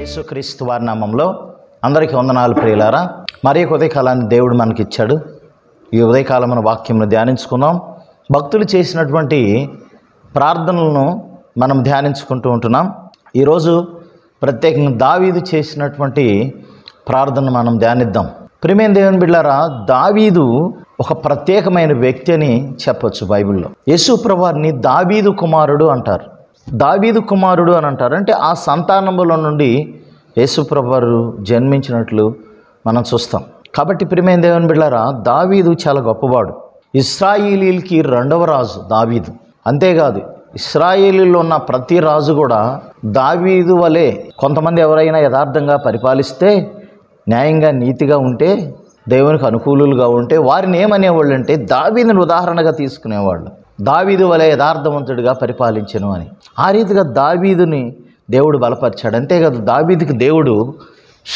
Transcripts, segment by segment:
యేసుక్రీస్తు వారి నామంలో అందరికీ వందనాలు ప్రియులారా. మరి ఉదయకాలాన్ని దేవుడు మనకిచ్చాడు. ఈ ఉదయకాలం మన వాక్యంను ధ్యానించుకుందాం. భక్తులు చేసినటువంటి ప్రార్థనలను మనం ధ్యానించుకుంటూ ఉంటున్నాం. ఈరోజు ప్రత్యేకంగా దావీదు చేసినటువంటి ప్రార్థన మనం ధ్యానిద్దాం. ప్రియమైన దేవుని బిడ్డలారా, దావీదు ఒక ప్రత్యేకమైన వ్యక్తి అని చెప్పొచ్చు. బైబిల్లో యేసు ప్రభువారిని దావీదు కుమారుడు అంటారు. దావీదు కుమారుడు అని అంటారు అంటే ఆ సంతానములో నుండి యేసు ప్రభువారు జన్మించినట్లు మనం చూస్తాం. కాబట్టి ప్రియమైన దేవుని బిడ్డలారా, దావీదు చాలా గొప్పవాడు. ఇశ్రాయేలీలకి రెండవ రాజు దావీదు. అంతేకాదు, ఇశ్రాయేలీలో ఉన్న ప్రతి రాజు కూడా దావీదు వలె కొంతమంది ఎవరైనా యథార్థంగా పరిపాలిస్తే, న్యాయంగా నీతిగా ఉంటే, దేవునికి అనుకూలుగా ఉంటే వారిని ఏమనేవాళ్ళు అంటే దావీదుని ఉదాహరణగా తీసుకునేవాళ్ళు. దావీదు వలె యథార్థవంతుడిగా పరిపాలించెను అని. ఆ రీతిగా దావీదుని దేవుడు బలపరిచాడు. అంతేకాదు, దావీదుకి దేవుడు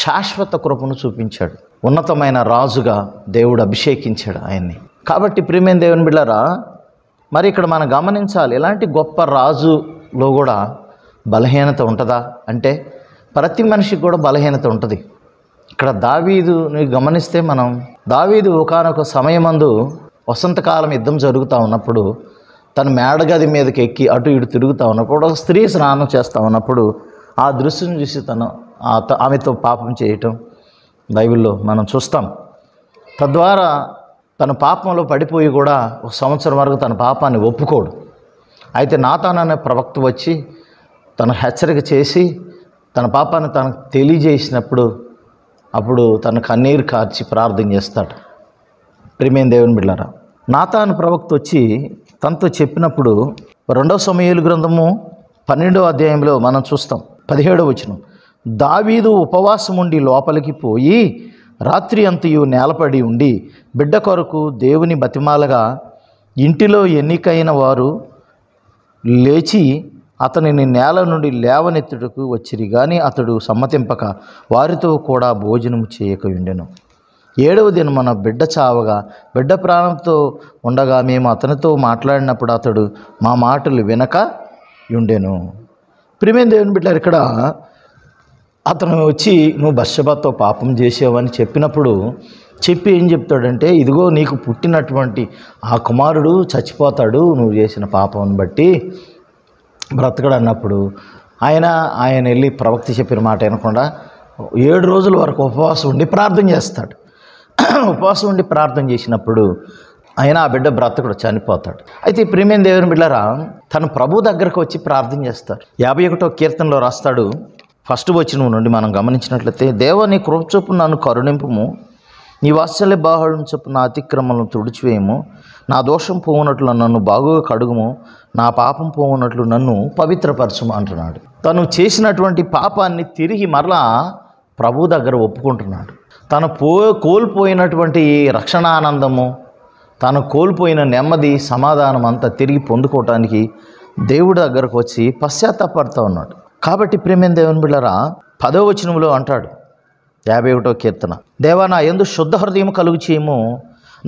శాశ్వత కృపను చూపించాడు. ఉన్నతమైన రాజుగా దేవుడు అభిషేకించాడు ఆయన్ని. కాబట్టి ప్రియమైన దేవుని బిడ్డలారా, మరి ఇక్కడ మనం గమనించాలి, ఇలాంటి గొప్ప రాజులో కూడా బలహీనత ఉంటుందా అంటే ప్రతి మనిషికి కూడా బలహీనత ఉంటుంది. ఇక్కడ దావీదుని గమనిస్తే మనం, దావీదు ఒకానొక సమయమందు వసంతకాలం యుద్ధం జరుగుతూ ఉన్నప్పుడు తన మేడగది మీదకి ఎక్కి అటు ఇటు తిరుగుతూ ఉన్నప్పుడు ఒక స్త్రీ స్నానం చేస్తూ ఉన్నప్పుడు ఆ దృశ్యం చూసి ఆమెతో పాపం చేయటం బైబిల్లో మనం చూస్తాం. తద్వారా తన పాపంలో పడిపోయి కూడా ఒక సంవత్సరం వరకు తన పాపాన్ని ఒప్పుకోడు. అయితే నాతాను అనే ప్రవక్త వచ్చి తను హెచ్చరిక చేసి తన పాపాన్ని తనకు తెలియజేసినప్పుడు అప్పుడు తన కన్నీరు కార్చి ప్రార్థన చేస్తాడు. ప్రియమైన దేవుని బిడ్డలారా, నాతాను ప్రవక్త వచ్చి తనతో చెప్పినప్పుడు 2 సమూయేలు గ్రంథము 12వ అధ్యాయంలో మనం చూస్తాం. 17వ వచనం, దావీదు ఉపవాసం ఉండి లోపలికి పోయి రాత్రి అంతయు నేలపడి ఉండి బిడ్డ కొరకు దేవుని బతిమాలగా ఇంటిలో ఎన్నికైన వారు లేచి అతనిని నేల నుండి లేవనెత్తుటకు వచ్చిరి, కానీ అతడు సమ్మతింపక వారితో కూడా భోజనము చేయక ఉండెను. 7వ దినం మన బిడ్డ చావగా బిడ్డ ప్రాణంతో ఉండగా మేము అతనితో మాట్లాడినప్పుడు అతడు మా మాటలు వినక ఉండెను. ప్రియమైన దేవుని బిడ్డలారా, ఇక్కడ అతను వచ్చి నువ్వు బత్షెబతో పాపం చేసావని చెప్పినప్పుడు చెప్పి ఏం చెప్తాడంటే, ఇదిగో నీకు పుట్టినటువంటి ఆ కుమారుడు చచ్చిపోతాడు నువ్వు చేసిన పాపం బట్టి, బ్రతకడు అన్నప్పుడు ఆయన వెళ్ళి ప్రవక్త చెప్పిన మాట వినకుండా 7 రోజుల వరకు ఉపవాసం ఉండి ప్రార్థన చేస్తాడు. ఉపవాసం ఉండి ప్రార్థన చేసినప్పుడు ఆ బిడ్డ బ్రతకడు, చనిపోతాడు. అయితే ప్రియమైన దేవుని బిడ్డలారా, తను ప్రభు దగ్గరకు వచ్చి ప్రార్థన చేస్తాడు. 51వ కీర్తనలో రాస్తాడు, 1వ వచనం నుండి మనం గమనించినట్లయితే, దేవా నీ కృప చొప్పున నన్ను కరుణింపుము, నీ వాత్సల్య బాహుళ్యం చొప్పున నా అతిక్రమలను తుడిచివేయము, నా దోషం పోవునట్లు నన్ను బాగుగా కడుగుము, నా పాపం పోవునట్లు నన్ను పవిత్రపరచుము అంటున్నాడు. తను చేసినటువంటి పాపాన్ని తిరిగి మరలా ప్రభు దగ్గర ఒప్పుకుంటున్నాడు. తను కోల్పోయినటువంటి రక్షణానందము, తను కోల్పోయిన నెమ్మది, సమాధానం అంతా తిరిగి పొందుకోవటానికి దేవుడి దగ్గరకు వచ్చి పశ్చాత్తాపడుతూ ఉన్నాడు. కాబట్టి ప్రియమైన దేవుని బిడ్డలారా, 10వ వచనంలో అంటాడు, 51వ కీర్తన, దేవా నా యందు శుద్ధ హృదయం కలుగు చేయము,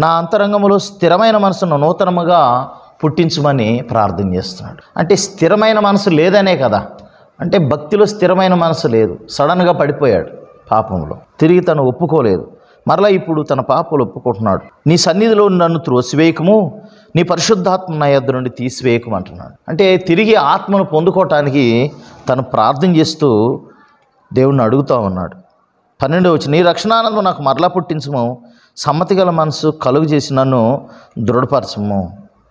నా అంతరంగములో స్థిరమైన మనసును నూతనముగా పుట్టించమని ప్రార్థన చేస్తున్నాడు. అంటే స్థిరమైన మనసు లేదనే కదా, అంటే భక్తిలో స్థిరమైన మనసు లేదు. సడన్గా పడిపోయాడు పాపంలో, తిరిగి తను ఒప్పుకోలేదు. మరలా ఇప్పుడు తన పాపలు ఒప్పుకుంటున్నాడు. నీ సన్నిధిలో నన్ను త్రోసివేయకము, నీ పరిశుద్ధాత్మ నా యొద్ద నుండి తీసివేయకము అంటున్నాడు. అంటే తిరిగి ఆత్మను పొందుకోవటానికి తను ప్రార్థన చేస్తూ దేవుణ్ణి అడుగుతూ ఉన్నాడు. 12వ వచనం, నీ రక్షణానందం నాకు మరలా పుట్టించము, సమ్మతి గల మనసు కలుగు చేసి నన్ను దృఢపరచము.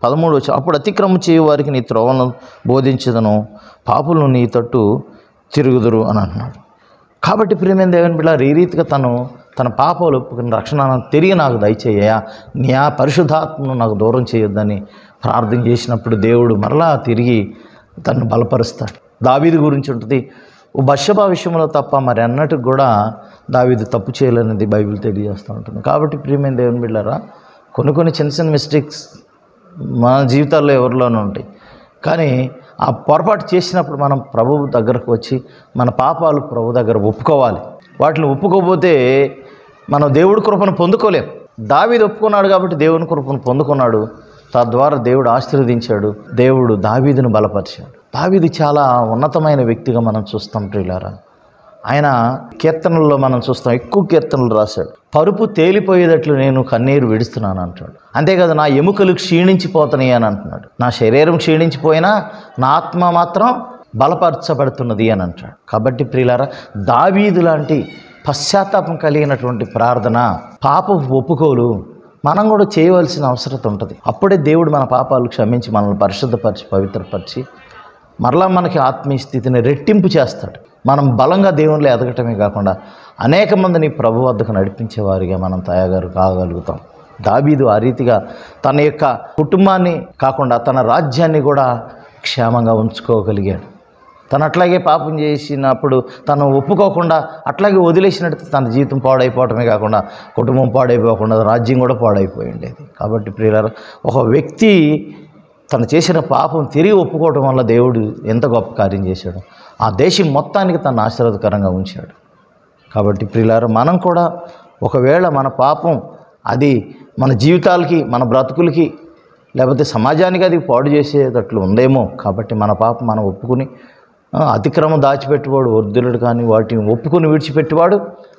13వ వచనం, అప్పుడు అతిక్రమం చేయు వారికి నీ త్రోవలను బోధించదను, పాపులను నీ తట్టు తిరుగుదురు అని అంటున్నాడు. కాబట్టి ప్రియమైన దేవుని బిడ్డ, ఈ రీతిగా తన పాపాలు ఒప్పుకుని రక్షణ తిరిగి నాకు దయచేయ, నీ ఆ పరిశుద్ధాత్మను నాకు దూరం చేయొద్దని ప్రార్థన చేసినప్పుడు దేవుడు మరలా తిరిగి తను బలపరుస్తాడు. దావీదు గురించి ఉంటుంది, బత్షెబ విషయంలో తప్ప మరి అన్నట్టు కూడా దావీదు తప్పు చేయలేనిది బైబిల్ తెలియజేస్తూ ఉంటుంది. కాబట్టి ప్రియమైన దేవుని బిడ్డలారా, కొన్ని చిన్న మిస్టేక్స్ మన జీవితాల్లో ఎవరిలోనూ ఉంటాయి. కానీ ఆ పొరపాటు చేసినప్పుడు మనం ప్రభు దగ్గరకు వచ్చి మన పాపాలు ప్రభు దగ్గర ఒప్పుకోవాలి. వాటిని ఒప్పుకోకపోతే మనం దేవుడి కృపను పొందుకోలేం. దావీదు ఒప్పుకున్నాడు కాబట్టి దేవుని కృపను పొందుకున్నాడు. తద్వారా దేవుడు ఆశీర్వదించాడు. దేవుడు దావీదును బలపరిచాడు. దావీదు చాలా ఉన్నతమైన వ్యక్తిగా మనం చూస్తాం ప్రియులారా. ఆయన కీర్తనల్లో మనం చూస్తాం, ఎక్కువ కీర్తనలు రాశాడు. పరుపు తేలిపోయేటట్లు నేను కన్నీరు విడుస్తున్నాను అంటాడు. అంతేకాదు, నా ఎముకలు క్షీణించిపోతున్నాయి అని అంటున్నాడు. నా శరీరం క్షీణించిపోయినా నా ఆత్మ మాత్రం బలపరచబడుతున్నది అని అంటాడు. కాబట్టి ప్రియులారా, దావీదు లాంటి పశ్చాత్తాపం కలిగినటువంటి ప్రార్థన, పాపపు ఒప్పుకోలు మనం కూడా చేయవలసిన అవసరం ఉంటుంది. అప్పుడే దేవుడు మన పాపాలు క్షమించి మనల్ని పరిశుద్ధపరిచి పవిత్రపరిచి మరలా మనకి ఆత్మీయ స్థితిని రెట్టింపు చేస్తాడు. మనం బలంగా దేవునిలో ఎదగటమే కాకుండా అనేక మందిని ప్రభు వద్దకు నడిపించేవారిగా మనం తయారు కాగలుగుతాం. దావీదు ఆ రీతిగా తన యొక్క కుటుంబాన్ని కాకుండా తన రాజ్యాన్ని కూడా క్షేమంగా ఉంచుకోగలిగాడు. తను అట్లాగే పాపం చేసినప్పుడు తను ఒప్పుకోకుండా అట్లాగే వదిలేసినట్టు తన జీవితం పాడైపోవటమే కాకుండా కుటుంబం పాడైపోకుండా రాజ్యం కూడా పాడైపోయి ఉండేది. కాబట్టి ప్రియులారా, ఒక వ్యక్తి తను చేసిన పాపం తిరిగి ఒప్పుకోవటం వల్ల దేవుడు ఎంత గొప్ప కార్యం చేశాడు. ఆ దేశం మొత్తానికి తను ఆశీర్వాదకరంగా ఉంచాడు. కాబట్టి ప్రియులారా, మనం కూడా ఒకవేళ మన పాపం అది మన జీవితాలకి, మన బ్రతుకులకి, లేకపోతే సమాజానికి అది పాడు చేసేటట్లు ఉందేమో. కాబట్టి మన పాపం మనం ఒప్పుకుని, అతిక్రమం దాచిపెట్టువాడు వర్ధులుడు కానీ వాటిని ఒప్పుకొని విడిచిపెట్టేవాడు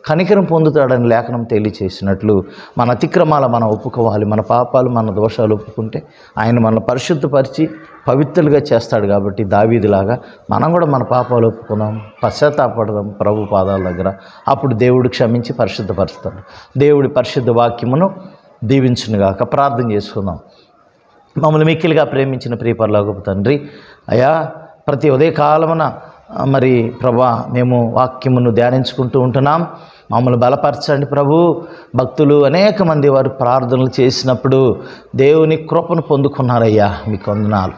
కనికరం పొందుతాడని లేఖనం తెలియచేసినట్లు మన అతిక్రమాలు మనం ఒప్పుకోవాలి. మన పాపాలు, మన దోషాలు ఒప్పుకుంటే ఆయన మనల్ని పరిశుద్ధపరిచి పవిత్రులుగా చేస్తాడు. కాబట్టి దావీదులాగా మనం కూడా మన పాపాలు ఒప్పుకుందాం, పశ్చాత్తాపడదాం ప్రభు పాదాల దగ్గర. అప్పుడు దేవుడు క్షమించి పరిశుద్ధపరుస్తాడు. దేవుడి పరిశుద్ధ వాక్యమును దీవించునుగాక. ప్రార్థన చేసుకుందాం. మమ్మల్ని మిక్కిలిగా ప్రేమించిన ప్రియ పరలోకపు తండ్రి, అయా ప్రతి ఉదయకాలమున మరి ప్రభా మేము వాక్యమును ధ్యానించుకుంటూ ఉంటున్నాం. మమ్మల్ని బలపరచండి ప్రభు. భక్తులు అనేక మంది వారు ప్రార్థనలు చేసినప్పుడు దేవుని కృపను పొందుకున్నారయ్యా, మీకు వందనాలు.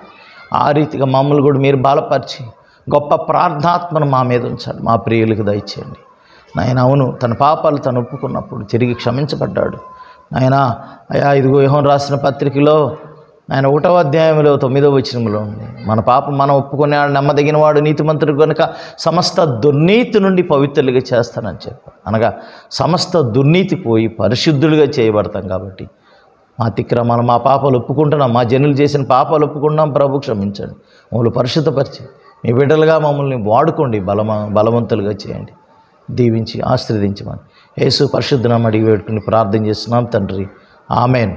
ఆ రీతిగా మమ్మల్ని కూడా మీరు బలపరిచి గొప్ప ప్రార్థనాత్మను మా మీద ఉంచండి, మా ప్రియులకు దయచేయండి నాయన. అవును, తన పాపాలు తను ఒప్పుకున్నప్పుడు తిరిగి క్షమించబడ్డాడు నాయన. అయ్యా ఇదిగో యోహాను రాసిన పత్రికలో ఆయన 1వ అధ్యాయంలో 9వ వచనంలో ఉంది, మన పాపం మనం ఒప్పుకునేవాడు నమ్మదగిన వాడు నీతిమంతుడు కనుక సమస్త దుర్నీతి నుండి పవిత్రులుగా చేస్తానని చెప్పారు. అనగా సమస్త దుర్నీతి పోయి పరిశుద్ధులుగా చేయబడతాం. కాబట్టి మా అతిక్రమాలు, మా పాపాలు ఒప్పుకుంటున్నాం, మా జనులు చేసిన పాపాలు ఒప్పుకుంటున్నాం. ప్రభు క్షమించండి, మమ్మల్ని పరిశుద్ధపరిచి మీ బిడ్డలుగా మమ్మల్ని వాడుకోండి, బలవంతులుగా చేయండి, దీవించి ఆశీర్వదించమని యేసు పరిశుద్ధనామమున అడిగి వేడుకుని ప్రార్థన చేస్తున్నాం తండ్రి, ఆమెన్.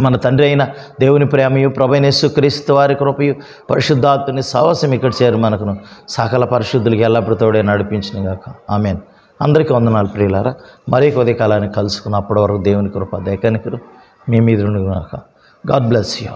మన తండ్రి అయిన దేవుని ప్రేమయు ప్రభువైన యేసుక్రీస్తు వారి కృపయు పరిశుద్ధాత్మని సహవాసం ఇక్కడ చేరు మనకును సకల పరిశుద్ధులకి ఎల్లప్పుడూ తోడే నడిపించునుగాక. ఆమెన్. అందరికీ వందనాలు ప్రియులారా. మరీ కొద్ది కాలాన్ని కలుసుకున్న అప్పటి వరకు దేవుని కృప దయకనికరు మీ మీద ఉండుగాక. God bless you.